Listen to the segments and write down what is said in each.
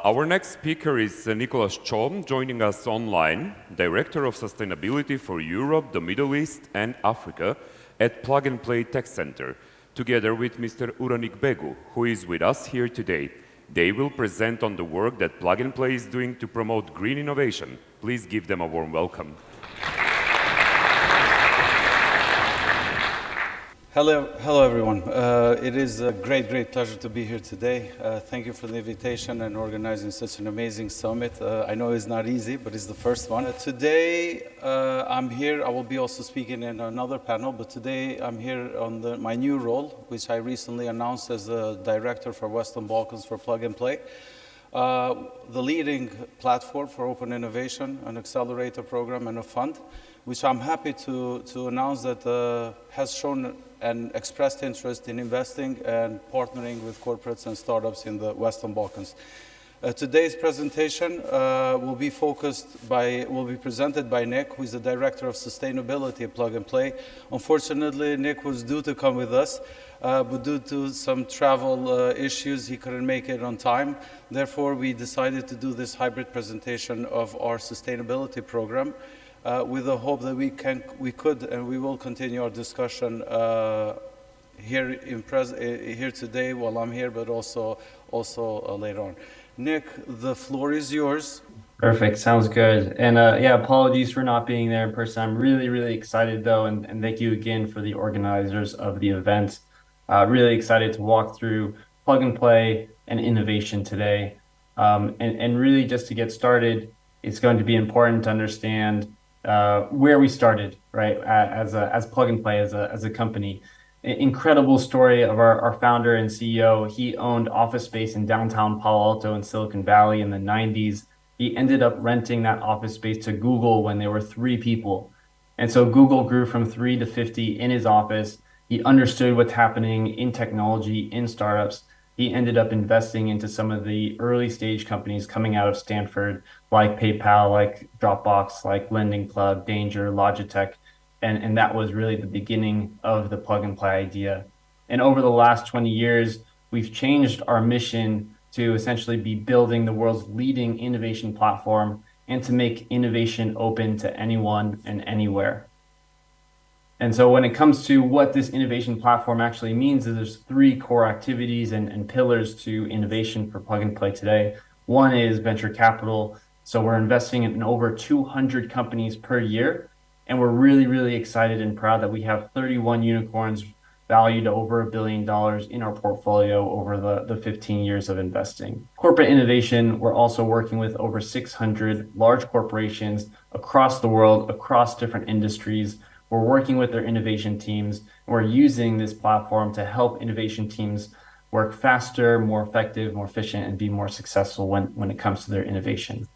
Our next speaker is Nicolas Chow, joining us online, Director of Sustainability for Europe, the Middle East and Africa at Plug and Play Tech Center, together with Mr. Uranik Begu, who is with us here today. They will present on the work that Plug and Play is doing to promote green innovation. Please give them a warm welcome. Hello everyone. It is a great pleasure to be here today. Thank you for the invitation and organizing such an amazing summit. I know it's not easy, but it's the first one. Today I'm here. I will be also speaking in another panel, but today I'm here on my new role, which I recently announced as the Director for Western Balkans for Plug and Play. The leading platform for open innovation, an accelerator program and a fund, which I'm happy to announce that has shown and expressed interest in investing and partnering with corporates and startups in the Western Balkans. Today's presentation will be presented by Nick, who is the Director of Sustainability at Plug and Play. Unfortunately, Nick was due to come with us, but due to some travel issues, he couldn't make it on time. Therefore, we decided to do this hybrid presentation of our sustainability program, with the hope that we could and we will continue our discussion here today while I'm here, but also later on. Nick, the floor is yours. Perfect, sounds good. And yeah, apologies for not being there in person. I'm really excited though, and thank you again for the organizers of the event. Really excited to walk through Plug and Play and innovation today. And really just to get started, it's going to be important to understand where we started, right, as Plug and Play, as a company. Incredible story of our founder and CEO. He owned office space in downtown Palo Alto in Silicon Valley in the 90s. He ended up renting that office space to Google when there were 3 people. And so Google grew from 3 to 50 in his office. He understood what's happening in technology, in startups. He ended up investing into some of the early stage companies coming out of Stanford, like PayPal, like Dropbox, like Lending Club, Danger, Logitech. And that was really the beginning of the Plug and Play idea. And over the last 20 years, we've changed our mission to essentially be building the world's leading innovation platform and to make innovation open to anyone and anywhere. And so when it comes to what this innovation platform actually means, there's 3 core activities and pillars to innovation for Plug and Play today. One is venture capital. So we're investing in over 200 companies per year. And we're really excited and proud that we have 31 unicorns valued at over $1 billion in our portfolio over the 15 years of investing. Corporate innovation, we're also working with over 600 large corporations across the world, across different industries. We're working with their innovation teams. We're using this platform to help innovation teams work faster, more effective, more efficient, and be more successful when it comes to their innovation.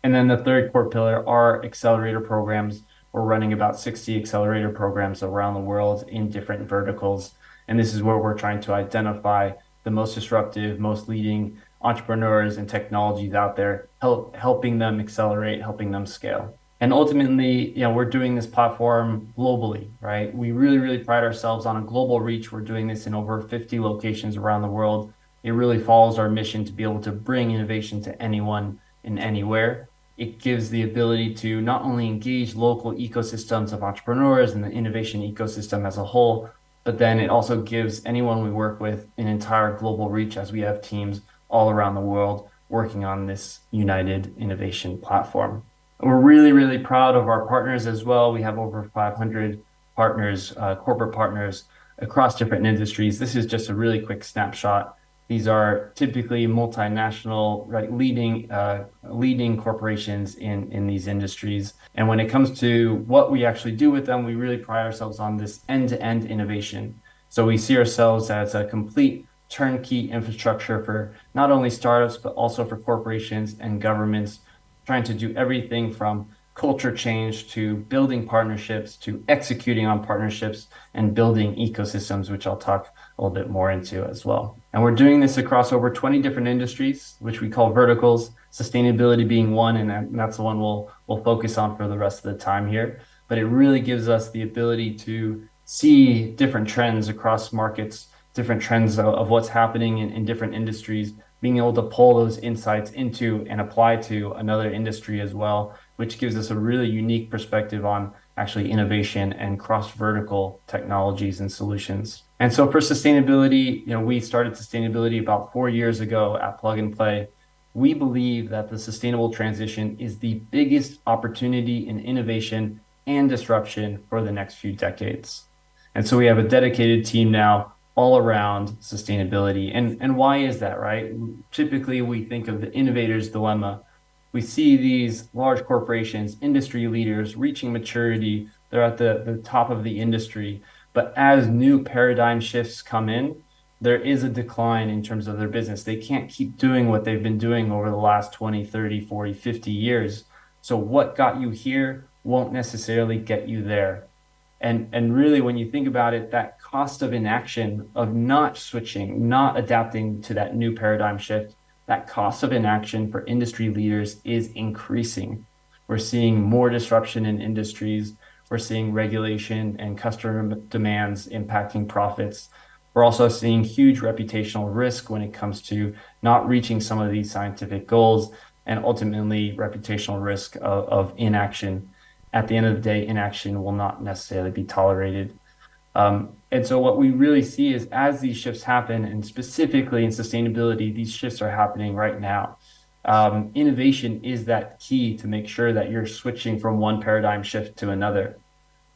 And then the third core pillar are accelerator programs. We're running about 60 accelerator programs around the world in different verticals. And this is where we're trying to identify the most disruptive, most leading entrepreneurs and technologies out there, helping them accelerate, helping them scale. And ultimately, we're doing this platform globally, right? We really pride ourselves on a global reach. We're doing this in over 50 locations around the world. It really follows our mission to be able to bring innovation to anyone and anywhere. It gives the ability to not only engage local ecosystems of entrepreneurs and the innovation ecosystem as a whole, but then it also gives anyone we work with an entire global reach, as we have teams all around the world working on this united innovation platform. We're really proud of our partners as well. We have over 500 partners, corporate partners across different industries. This is just a really quick snapshot. These are typically multinational, right, leading corporations in these industries. And when it comes to what we actually do with them, we really pride ourselves on this end-to-end innovation. So we see ourselves as a complete turnkey infrastructure for not only startups, but also for corporations and governments, trying to do everything from culture change to building partnerships to executing on partnerships and building ecosystems, which I'll talk a little bit more into as well. And we're doing this across over 20 different industries, which we call verticals, sustainability being one, and that's the one we'll focus on for the rest of the time here. But it really gives us the ability to see different trends across markets, different trends of what's happening in different industries, being able to pull those insights into and apply to another industry as well, which gives us a really unique perspective on actually innovation and cross-vertical technologies and solutions. And so for sustainability, we started sustainability about 4 years ago at Plug and Play. We believe that the sustainable transition is the biggest opportunity in innovation and disruption for the next few decades. And so we have a dedicated team now all around sustainability. And why is that, right? Typically, we think of the innovator's dilemma. We see these large corporations, industry leaders reaching maturity. They're at the top of the industry. But as new paradigm shifts come in, there is a decline in terms of their business. They can't keep doing what they've been doing over the last 20, 30, 40, 50 years. So what got you here won't necessarily get you there. And really, when you think about it, that cost of inaction, of not switching, not adapting to that new paradigm shift, that cost of inaction for industry leaders is increasing. We're seeing more disruption in industries. We're seeing regulation and customer demands impacting profits. We're also seeing huge reputational risk when it comes to not reaching some of these scientific goals, and ultimately reputational risk of inaction. At the end of the day, inaction will not necessarily be tolerated. And so what we really see is as these shifts happen, and specifically in sustainability, these shifts are happening right now. Innovation is that key to make sure that you're switching from one paradigm shift to another.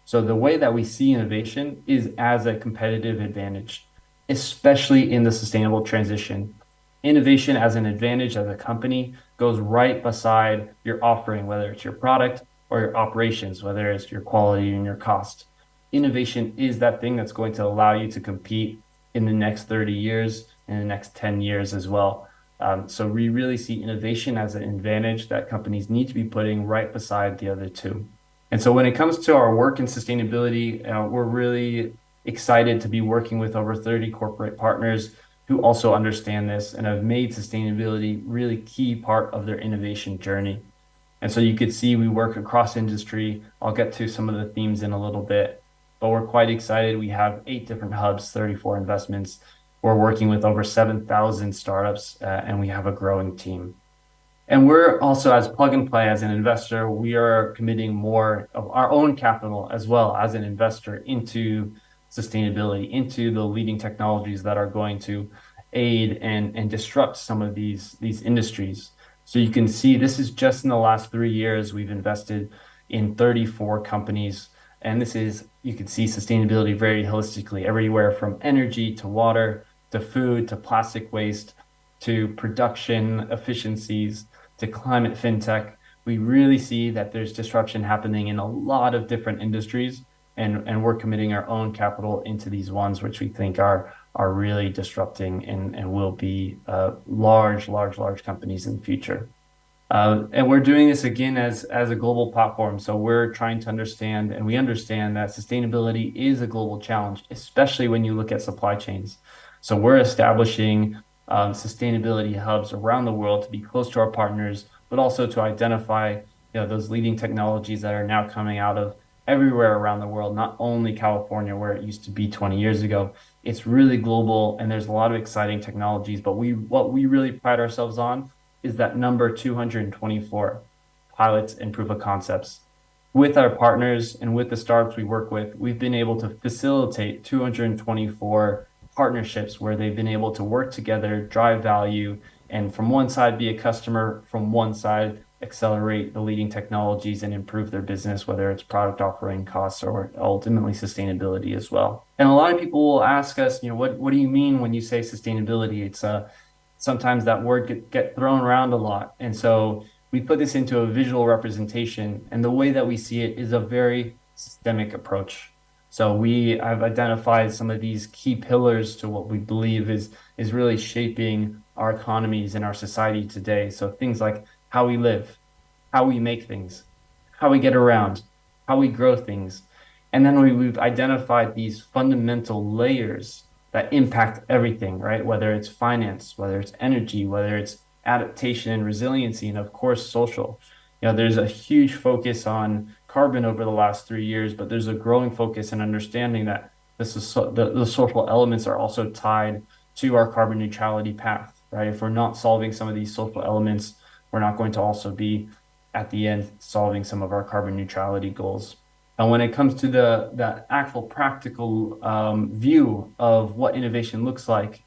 So the way that we see innovation is as a competitive advantage, especially in the sustainable transition. Innovation as an advantage as a company goes right beside your offering, whether it's your product or your operations, whether it's your quality and your cost. Innovation is that thing that's going to allow you to compete in the next 30 years, in the next 10 years as well. So we really see innovation as an advantage that companies need to be putting right beside the other two. And so when it comes to our work in sustainability, we're really excited to be working with over 30 corporate partners who also understand this and have made sustainability really key part of their innovation journey. And so you could see we work across industry. I'll get to some of the themes in a little bit, but we're quite excited. We have 8 different hubs, 34 investments. We're working with over 7,000 startups, and we have a growing team. And we're also, as Plug and Play, as an investor, we are committing more of our own capital as well as an investor into sustainability, into the leading technologies that are going to aid and disrupt some of these industries. So you can see this is just in the last 3 years, we've invested in 34 companies. And this is, you can see sustainability very holistically, everywhere from energy to water, to food, to plastic waste, to production efficiencies, to climate fintech. We really see that there's disruption happening in a lot of different industries, and we're committing our own capital into these ones, which we think are really disrupting and will be large companies in the future. And we're doing this again as a global platform. So we're trying to understand, and we understand that sustainability is a global challenge, especially when you look at supply chains. So we're establishing sustainability hubs around the world to be close to our partners, but also to identify those leading technologies that are now coming out of everywhere around the world, not only California, where it used to be 20 years ago. It's really global, and there's a lot of exciting technologies. But what we really pride ourselves on is that number 224, pilots and proof of concepts. With our partners and with the startups we work with, we've been able to facilitate 224 partnerships where they've been able to work together, drive value, and from one side be a customer, from one side accelerate the leading technologies and improve their business, whether it's product offering, costs, or ultimately sustainability as well. And a lot of people will ask us, what do you mean when you say sustainability? It's sometimes that word get thrown around a lot. And so we put this into a visual representation, and the way that we see it is a very systemic approach. So we have identified some of these key pillars to what we believe is really shaping our economies and our society today. So things like how we live, how we make things, how we get around, how we grow things. And then we've identified these fundamental layers that impact everything, right? Whether it's finance, whether it's energy, whether it's adaptation and resiliency, and of course, social. There's a huge focus on carbon over the last 3 years, but there's a growing focus and understanding that the social elements are also tied to our carbon neutrality path, right? If we're not solving some of these social elements, we're not going to also be at the end solving some of our carbon neutrality goals. And when it comes to the actual practical view of what innovation looks like,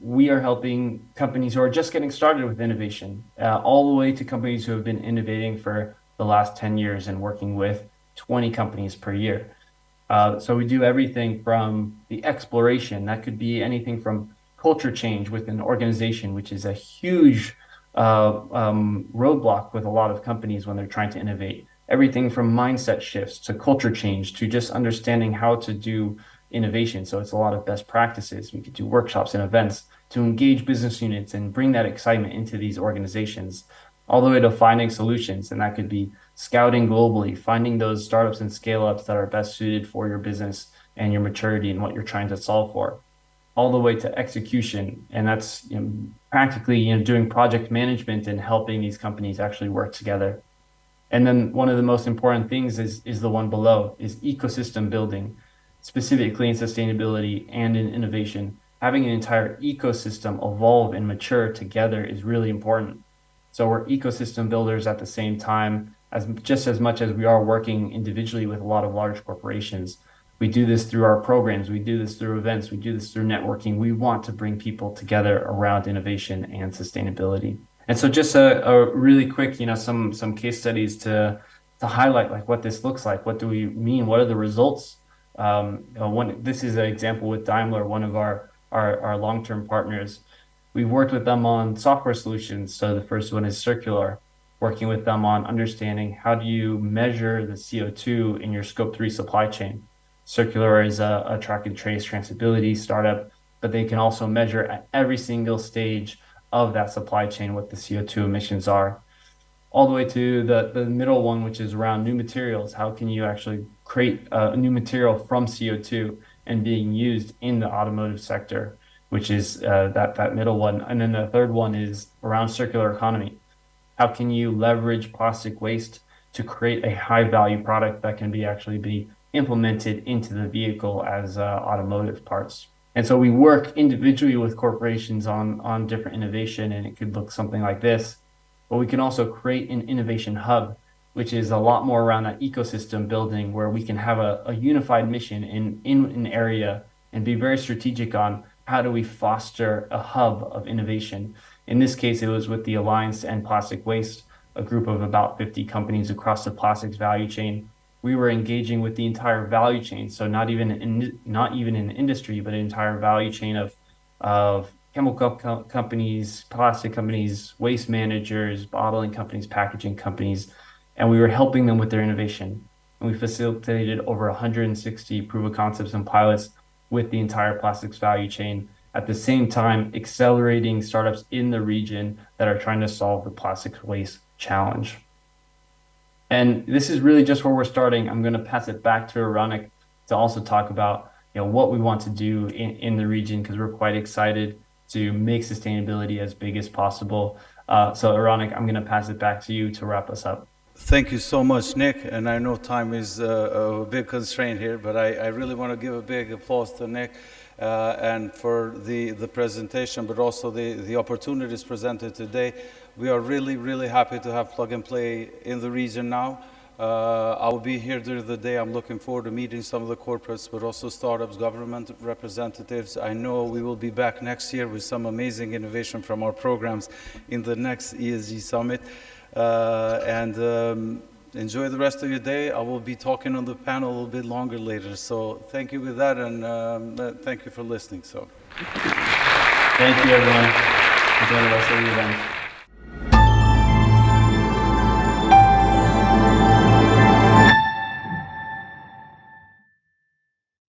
we are helping companies who are just getting started with innovation, all the way to companies who have been innovating for the last 10 years and working with 20 companies per year. So we do everything from the exploration. That could be anything from culture change within an organization, which is a huge roadblock with a lot of companies when they're trying to innovate. Everything from mindset shifts to culture change to just understanding how to do innovation. So it's a lot of best practices. We could do workshops and events to engage business units and bring that excitement into these organizations, all the way to finding solutions. And that could be scouting globally, finding those startups and scale-ups that are best suited for your business and your maturity and what you're trying to solve for, all the way to execution. And that's practically doing project management and helping these companies actually work together. And then one of the most important things is the one below, is ecosystem building, specifically in sustainability and in innovation. Having an entire ecosystem evolve and mature together is really important. So we're ecosystem builders at the same time, just as much as we are working individually with a lot of large corporations. We do this through our programs, we do this through events, we do this through networking. We want to bring people together around innovation and sustainability. And so just a really quick, some case studies to highlight like what this looks like. What do we mean? What are the results? This is an example with Daimler, one of our long-term partners. We've worked with them on software solutions. So the first one is Circular, working with them on understanding how do you measure the CO2 in your Scope 3 supply chain. Circular is a track and trace traceability startup, but they can also measure at every single stage of that supply chain what the CO2 emissions are. All the way to the middle one, which is around new materials. How can you actually create a new material from CO2 and being used in the automotive sector, which is that middle one. And then the third one is around circular economy. How can you leverage plastic waste to create a high value product that can actually be implemented into the vehicle as automotive parts? And so we work individually with corporations on different innovation, and it could look something like this. But we can also create an innovation hub, which is a lot more around that ecosystem building, where we can have a unified mission in an area and be very strategic on how do we foster a hub of innovation. In this case, it was with the Alliance to End Plastic Waste, a group of about 50 companies across the plastics value chain. We were engaging with the entire value chain, so not even in industry, but an entire value chain of chemical companies, plastic companies, waste managers, bottling companies, packaging companies, and we were helping them with their innovation. And we facilitated over 160 proof of concepts and pilots with the entire plastics value chain, at the same time accelerating startups in the region that are trying to solve the plastics waste challenge. And this is really just where we're starting. I'm going to pass it back to Uranik to also talk about what we want to do in the region, because we're quite excited to make sustainability as big as possible. So Uranik, I'm going to pass it back to you to wrap us up. Thank you so much, Nick. And I know time is a big constraint here, but I really want to give a big applause to Nick and for the presentation, but also the opportunities presented today. We are really, really happy to have Plug and Play in the region now. I will be here during the day. I'm looking forward to meeting some of the corporates, but also startups, government representatives. I know we will be back next year with some amazing innovation from our programs in the next ESG Summit. Enjoy the rest of your day. I will be talking on the panel a little bit longer later. So thank you with that, and thank you for listening. So thank you, everyone. Enjoy the rest of the event.